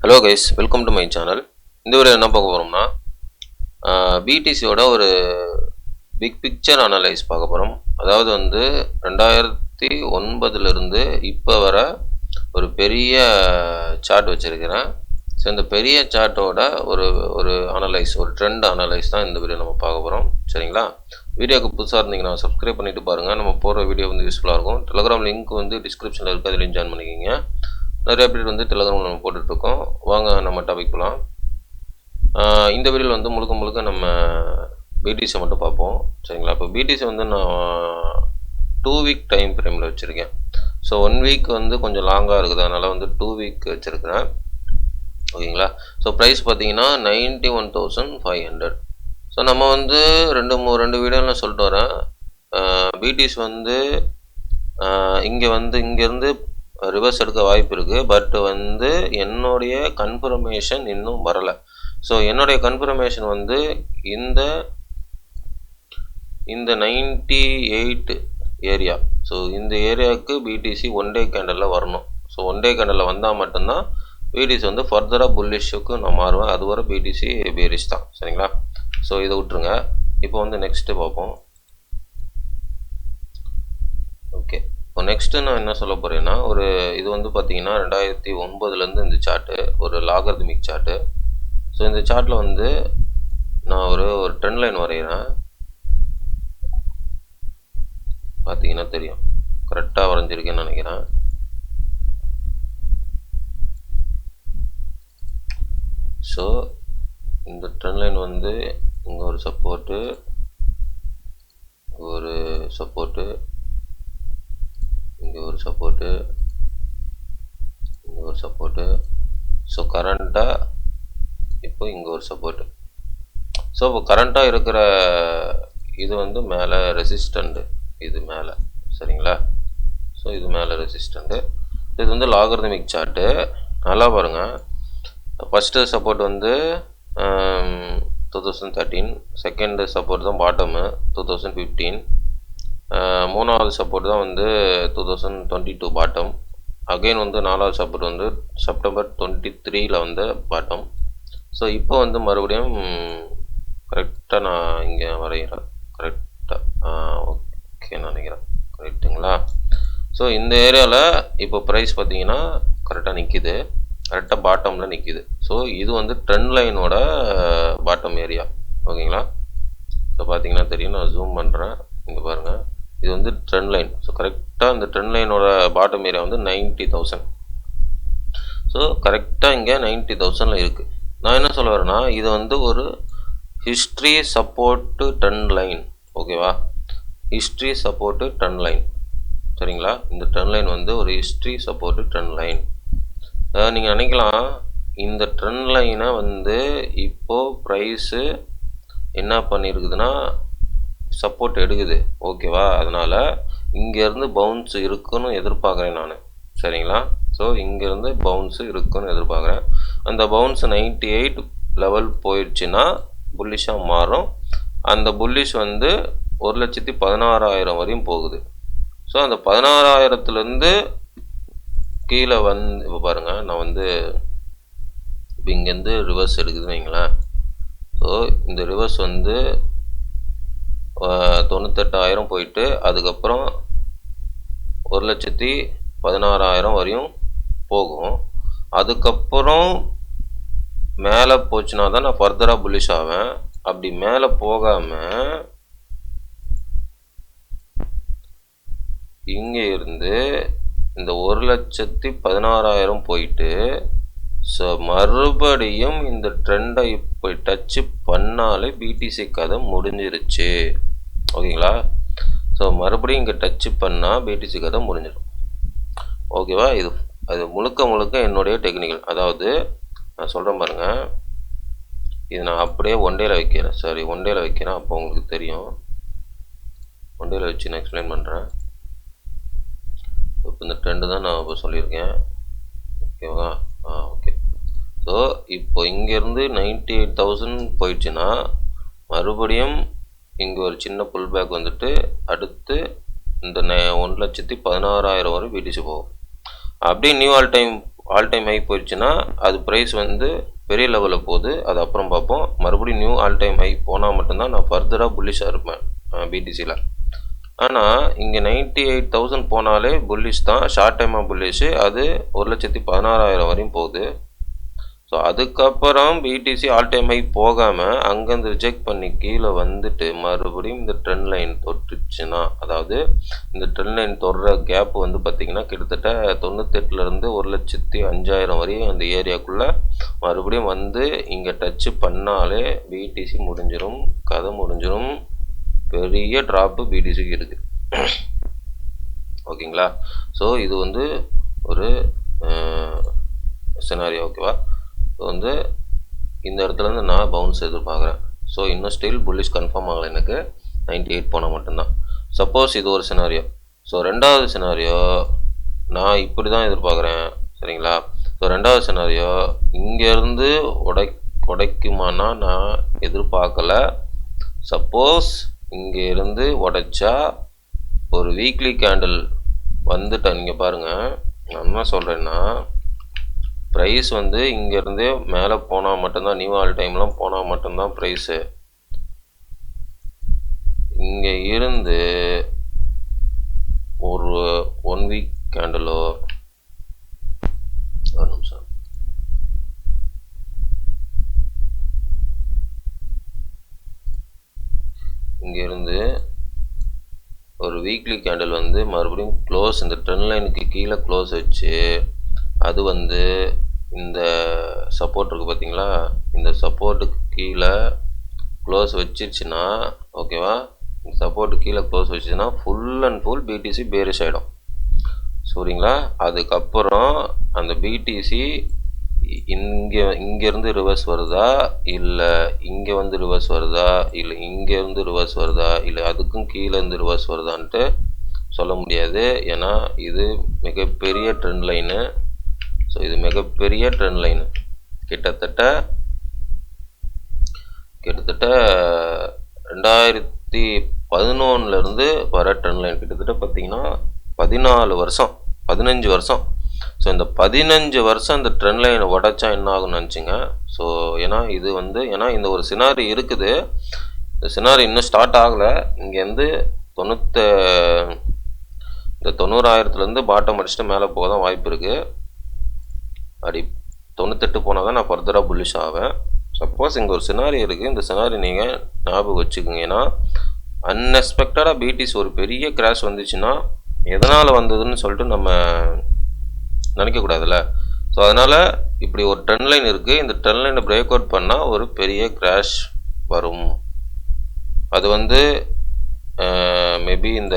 Hello guys, welcome to my channel. இந்த video என்ன பார்க்க போகிறோம்னா, பிடிசியோட ஒரு பிக் பிக்சர் அனலைஸ் பார்க்க போகிறோம். அதாவது வந்து 2009 இப்போ வர ஒரு பெரிய சார்ட் வச்சுருக்கிறேன். ஸோ இந்த பெரிய சார்ட்டோட ஒரு ஒரு அனலைஸ், ஒரு ட்ரெண்ட் அனலைஸ் தான் இந்த வீடியோ நம்ம பார்க்க போகிறோம். சரிங்களா? வீடியோக்கு புதுசாக இருந்தீங்கன்னா சப்ஸ்கிரைப் பண்ணிவிட்டு பாருங்கள். நம்ம போகிற வீடியோ வந்து யூஸ்ஃபுல்லாக இருக்கும். டெலிகிராம் லிங்க் வந்து டிஸ்கிரிப்ஷனில் இருக்குது, அதுலேயும் ஜாயின் பண்ணிக்கிங்க. நிறைய அப்டேட் வந்து டெலிகிராமில் நம்ம போட்டுட்ருக்கோம். வாங்க நம்ம டாபிக் போகலாம். இந்த வீடியோவில் வந்து முழுக்க நம்ம பிடிசி மட்டும் பார்ப்போம். சரிங்களா? இப்போ பிடிசி வந்து நான் 2 வீக் டைம் ஃப்ரேமில் வச்சுருக்கேன். ஸோ 1 வீக் வந்து கொஞ்சம் லாங்காக இருக்குது, அதனால் வந்து 2 வீக் வச்சுருக்கிறேன். ஓகேங்களா? ஸோ ப்ரைஸ் பார்த்தீங்கன்னா 91,500. ஸோ நம்ம வந்து ரெண்டு வீடியோவில் சொல்லிட்டு வரேன். பிடிசி வந்து இங்கேருந்து ரிவர்ஸ் எடுக்க வாய்ப்பு இருக்குது. பட் வந்து என்னுடைய கன்ஃபர்மேஷன் இன்னும் வரலை. ஸோ என்னுடைய கன்ஃபர்மேஷன் வந்து இந்த 98 ஏரியா. ஸோ இந்த ஏரியாவுக்கு பிடிசி 1 டே கேண்டலில் வரணும். ஸோ 1 டே கேண்டலில் வந்தால் மட்டும்தான் பிடிசி வந்து ஃபர்தராக புல்லிஷுக்கு நான் மாறுவேன். அதுவரை பிடிசி பேரிஷ் தான். சரிங்களா? ஸோ இதை விட்டுருங்க. இப்போ வந்து நெக்ஸ்ட்டு பார்ப்போம். ஓகே, இப்போ நெக்ஸ்ட்டு நான் என்ன சொல்ல போகிறேன்னா, இது வந்து பார்த்தீங்கன்னா 2009 இந்த சார்ட்டு ஒரு லாகர்தமிக் சார்ட்டு. ஸோ இந்த சார்ட்டில் வந்து நான் ஒரு ட்ரெண்ட் லைன் வரைகிறேன். பார்த்தீங்கன்னா தெரியும், கரெக்டாக வரைஞ்சிருக்கேன்னு நினைக்கிறேன். ஸோ இந்த ட்ரெண்ட் லைன் வந்து இங்கே ஒரு சப்போர்ட்டு, இங்கே ஒரு சப்போர்ட்டு. ஸோ கரண்ட்டாக இப்போ இங்கே ஒரு சப்போர்ட்டு. ஸோ இப்போ கரண்ட்டாக இருக்கிற இது வந்து மேலே ரெசிஸ்டண்ட்டு, இது மேலே. சரிங்களா? ஸோ இது மேலே ரெசிஸ்டண்ட்டு. இது வந்து லாகர்தமிக் சார்ட்டு. நல்லா பாருங்கள். ஃபஸ்ட்டு சப்போர்ட் வந்து 2013, செகண்டு சப்போர்ட் தான் பாட்டமு 2015, மூணாவது சப்போர்ட் தான் வந்து 2022 பாட்டம். அகெயின் வந்து நாலாவது சப்போர்ட் வந்து செப்டம்பர் 23 வந்து பாட்டம். ஸோ இப்போ வந்து மறுபடியும் கரெக்டாக நான் இங்கே வரைகிறேன். கரெக்டாக ஓகே நினைக்கிறேன். கரெக்டுங்களா? ஸோ இந்த ஏரியாவில் இப்போ ப்ரைஸ் பார்த்தீங்கன்னா கரெக்டாக நிற்கிது, கரெக்டாக பாட்டமில் நிற்கிது. ஸோ இது வந்து ட்ரெண்ட் லைனோட பாட்டம் ஏரியா. ஓகேங்களா? ஸோ பார்த்தீங்கன்னா தெரியும், நான் ஜூம் பண்ணுறேன். இங்கே பாருங்கள், இது வந்து ட்ரெண்ட் லைன். ஸோ கரெக்டாக இந்த ட்ரெண்ட் லைனோட பாட்டம் ஏரியா வந்து 90,000. ஸோ கரெக்டாக இங்கே 90,000 இருக்குது. நான் என்ன சொல்ல வரேன்னா, இது வந்து ஒரு ஹிஸ்ட்ரி சப்போர்ட்டு ட்ரெண்ட் லைன். ஓகேவா? History support trend line. சரிங்களா? இந்த ட்ரெண்ட் லைன் வந்து ஒரு ஹிஸ்ட்ரி சப்போர்ட்டு ட்ரெண்ட் லைன். நீங்கள் நினைக்கலாம், இந்த ட்ரெண்ட் லைனை வந்து இப்போது ப்ரைஸு என்ன பண்ணியிருக்குதுன்னா சப்போர்ட் எடுக்குது. ஓகேவா? அதனால் இங்கேருந்து பவுன்ஸ் இருக்குன்னு எதிர்பார்க்குறேன் நான். சரிங்களா? ஸோ இங்கேருந்து பவுன்ஸு இருக்குன்னு எதிர்பார்க்குறேன். அந்த பவுன்ஸ் 98 லெவல் போயிடுச்சுன்னா புல்லிஷாக மாறும். அந்த புல்லிஷ் வந்து 1,16,000 வரையும் போகுது. ஸோ அந்த 16,000லேருந்து கீழே வந்து இப்போ பாருங்கள், நான் வந்து இப்போ இங்கேருந்து ரிவர்ஸ் எடுக்குதுன்னு வைங்களேன். ஸோ இந்த ரிவர்ஸ் வந்து 98,000 போயிட்டு அதுக்கப்புறம் 1,16,000 வரையும் போகும். அதுக்கப்புறம் மேலே போச்சுன்னா தான் நான் ஃபர்தராக புல்லிஷ் ஆவேன். அப்படி மேலே போகாமல் இங்கே இருந்து இந்த 1,16,000 போயிட்டு ஸோ மறுபடியும் இந்த ட்ரெண்டை இப்போ டச்சு பண்ணாலே பிடிசி கதை முடிஞ்சிருச்சு. ஓகேங்களா? ஸோ மறுபடியும் இங்கே டச்சு பண்ணால் பிடிசி கதை முடிஞ்சிடும். ஓகேவா? அது முழுக்க என்னுடைய டெக்னிக்கல். அதாவது நான் சொல்கிறேன் பாருங்கள், இது நான் அப்படியே ஒன் டேயில் வைக்கிறேன். அப்போ உங்களுக்கு தெரியும். ஒன் டேயில் வச்சு நான் எக்ஸ்பிளைன் பண்ணுறேன். இப்போ இந்த ட்ரெண்டு தான் நான் இப்போ சொல்லியிருக்கேன். ஓகேவா? ஓகே. ஸோ இப்போ இங்கேருந்து 98,000 போயிடுச்சுன்னா மறுபடியும் இங்கே ஒரு சின்ன புல் பேக் வந்துட்டு அடுத்து இந்த 1,16,000 வரை பிடிசி போகும். அப்படியே new all time all time high போயிடுச்சுன்னா அது ப்ரைஸ் வந்து பெரிய லெவலில் போகுது, அது அப்புறம் பார்ப்போம். மறுபடியும் நியூ ஆல் டைம் ஹை போனால் மட்டும்தான் நான் ஃபர்தராக புல்லிஷாக இருப்பேன் பிடிசியில். ஆனால் இங்கே 98,000 போனாலே புல்லிஷ் தான், ஷார்ட் டைமாக புல்லிஷு. அது 1,16,000 வரையும் போகுது. ஸோ அதுக்கப்புறம் பிடிசி ஆல் டைம் ஹை போகாமல் அங்கேருந்து ரிஜெக்ட் பண்ணி கீழே வந்துட்டு மறுபடியும் இந்த ட்ரெண்ட் லைன் தொட்டுச்சுன்னா, அதாவது இந்த ட்ரெண்ட் லைன் தொடுற கேப் வந்து பார்த்திங்கன்னா கிட்டத்தட்ட 98,000 1,05,000 வரையும் அந்த ஏரியாக்குள்ளே மறுபடியும் வந்து இங்கே டச்சு பண்ணாலே பிடிசி முடிஞ்சிடும், கதை முடிஞ்சிடும். பெரிய ட்ராப்பு பிடிசிக்கு இருக்குது. ஓகேங்களா? ஸோ இது வந்து ஒரு சினாரியோ. ஓகேவா? ஸோ வந்து இந்த இடத்துலேருந்து நான் பவுன்ஸ் எதிர்பார்க்குறேன். ஸோ இன்னும் ஸ்டில் புல்லிஷ் கன்ஃபார்ம் ஆகலை எனக்கு, 98 போனால் மட்டும்தான். சப்போஸ் இது ஒரு சினாரியோ. ஸோ ரெண்டாவது சினாரியோ நான் இப்படி தான் எதிர்பார்க்குறேன். சரிங்களா? ஸோ ரெண்டாவது சினாரியோ இங்கேருந்து உடைக்குமானா நான் எதிர்பார்க்கலை. சப்போஸ் இங்கே இருந்து உடைச்சா ஒரு வீக்லி கேண்டில் வந்துட்டேன். நீங்கள் பாருங்கள், நான் என்ன சொல்கிறேன்னா, ப்ரைஸ் வந்து இங்கேருந்து மேலே போனால் மட்டும்தான், நியூ ஆல் டைம்லாம் போனால் மட்டும்தான் ப்ரைஸு. இங்கே இருந்து ஒரு 1 வீக் கேண்டலோ, ஒரு நிமிஷம், இங்கேருந்து ஒரு வீக்லி கேண்டில் வந்து மறுபடியும் க்ளோஸ், இந்த ட்ரெண்ட் லைனுக்கு கீழே க்ளோஸ் வச்சு அது வந்து இந்த சப்போர்ட் இருக்குது பார்த்தீங்களா, இந்த சப்போர்ட்டுக்கு கீழே க்ளோஸ் வச்சிருச்சுன்னா, ஓகேவா, இந்த சப்போர்ட்டு கீழே க்ளோஸ் வச்சுச்சுன்னா full and full BTC bearish ஆகிடும். சரிங்களா? அதுக்கப்புறம் அந்த பிடிசி இங்கேருந்து ரிவர்ஸ் வருதா, இல்லை இங்கே வந்து ரிவர்ஸ் வருதா, இல்லை இங்கேருந்து ரிவர்ஸ் வருதா, இல்லை அதுக்கும் கீழேருந்து ரிவர்ஸ் வருதான்ட்டு சொல்ல முடியாது. ஏன்னா இது மிகப்பெரிய ட்ரெண்ட் லைனு. ஸோ இது மிகப்பெரிய ட்ரெண்ட் லைனு, கிட்டத்தட்ட 2011 வர ட்ரெண்ட் லைன், கிட்டத்தட்ட பார்த்தீங்கன்னா 14 வருஷம் 15 வருஷம். ஸோ இந்த 15 வருஷம் இந்த ட்ரெண்ட் லைனை உடைச்சா என்ன ஆகும்னு நினச்சிங்க. ஸோ ஏன்னா இது வந்து இந்த ஒரு சினாரி இருக்குது, இந்த சினாரி இன்னும் ஸ்டார்ட் ஆகலை. இங்கேருந்து இந்த 90,000 பாட்டம் அடிச்சுட்டு மேலே போக தான் வாய்ப்பு இருக்குது. அப்படி 98 போனால் தான் நான் ஃபர்தராக புல்லிஷ் ஆவேன். சப்போஸ் இங்கே ஒரு சினாரி இருக்குது, இந்த சினாரி நீங்கள் ஞாபகம் வச்சுக்கோங்க. ஏன்னா அன்எக்ஸ்பெக்டடாக பிடிசி ஒரு பெரிய கிராஷ் வந்துச்சுன்னா எதனால் வந்ததுன்னு சொல்லிட்டு நம்ம நினைக்கக்கூடாதுல்ல. ஸோ அதனால் இப்படி ஒரு ட்ரெண்ட் லைன் இருக்குது, இந்த ட்ரெண்ட் லைனை பிரேக் அவுட் பண்ணால் ஒரு பெரிய கிராஷ் வரும். அது வந்து மேபி இந்த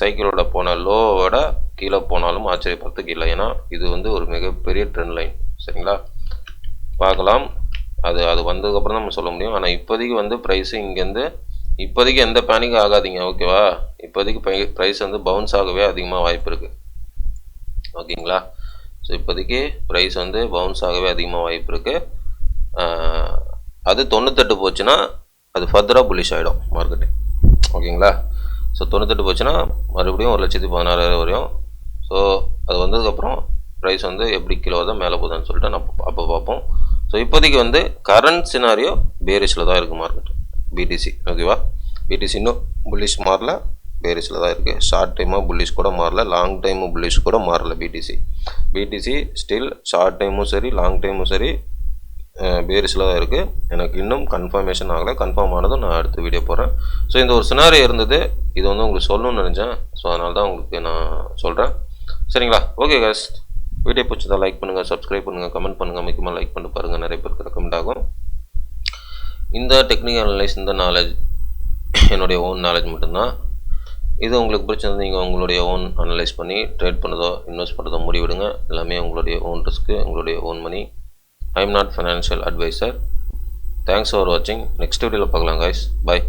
சைக்கிளோட போன லோவோட கீழே போனாலும் ஆச்சரியப்படுறதுக்கு இல்லை. ஏன்னா இது வந்து ஒரு மிகப்பெரிய ட்ரெண்ட் லைன். சரிங்களா? பார்க்கலாம், அது வந்ததுக்கப்புறம் தான் நம்ம சொல்ல முடியும். ஆனால் இப்போதைக்கு வந்து ப்ரைஸு இங்கேருந்து இப்போதைக்கு எந்த பேனிக்கும் ஆகாதீங்க. ஓகேவா? இப்போதைக்கு ப்ரைஸ் வந்து பவுன்ஸ் ஆகவே அதிகமாக வாய்ப்பு இருக்குது. ஓகேங்களா? ஸோ இப்போதைக்கு ப்ரைஸ் வந்து பவுன்ஸ் ஆகவே அதிகமாக வாய்ப்பு இருக்குது. அது 98 போச்சுன்னா அது ஃபர்தராக புல்லிஷ் ஆகிடும் மார்க்கெட்டு. ஓகேங்களா? ஸோ 98 போச்சுன்னா மறுபடியும் 1,16,000 வரையும். ஸோ அது வந்ததுக்கப்புறம் ப்ரைஸ் வந்து எப்படி கிலோ தான் மேலே போகுதுன்னு சொல்லிட்டு நான் அப்போ பார்ப்போம். ஸோ இப்போதைக்கு வந்து கரண்ட் சினாரியோ பேரிஷில் தான் இருக்குது மார்க்கெட் பிடிசி. ஓகேவா? பிடிசி இன்னும் புல்லிஷ் மாறல, பேரிஷில் தான் இருக்குது. ஷார்ட் டைமாக புல்லிஷ் கூட மாறல, லாங் டைமும் புல்லிஷ் கூட மாறல. பிடிசி ஸ்டில் ஷார்ட் டைமும் சரி லாங் டைமும் சரி பேரிஷில் தான் இருக்குது. எனக்கு இன்னும் கன்ஃபர்மேஷன் ஆகலை. கன்ஃபார்ம் ஆனதும் நான் அடுத்த வீடியோ போடுறேன். ஸோ இந்த ஒரு சினாரியோ இருந்தது, இது வந்து உங்களுக்கு சொல்லணும்னு நினச்சேன். ஸோ அதனால தான் உங்களுக்கு நான் சொல்கிறேன். சரிங்களா? ஓகே கைஸ், வீடியோ பிடிச்சதா லைக் பண்ணுங்கள், சப்ஸ்கிரைப் பண்ணுங்கள், கமெண்ட் பண்ணுங்கள். முக்கியமாக லைக் பண்ணி பாருங்கள், நிறைய பேருக்கு ரெக்கமெண்ட் ஆகும். இந்த டெக்னிக்கல் அனலைஸ், இந்த நாலேஜ் என்னுடைய ஓன் நாலேஜ் மட்டும்தான். இது உங்களுக்கு பிடிச்சிருந்தது நீங்கள் உங்களுடைய ஓன் அனலைஸ் பண்ணி ட்ரேட் பண்ணதோ இன்வெஸ்ட் பண்ணுறதோ முடிவிடுங்க. எல்லாமே உங்களுடைய ஓன் ரிஸ்க்கு, உங்களுடைய own money. I am not financial advisor. Thanks for watching. Next video பார்க்கலாம் guys. Bye.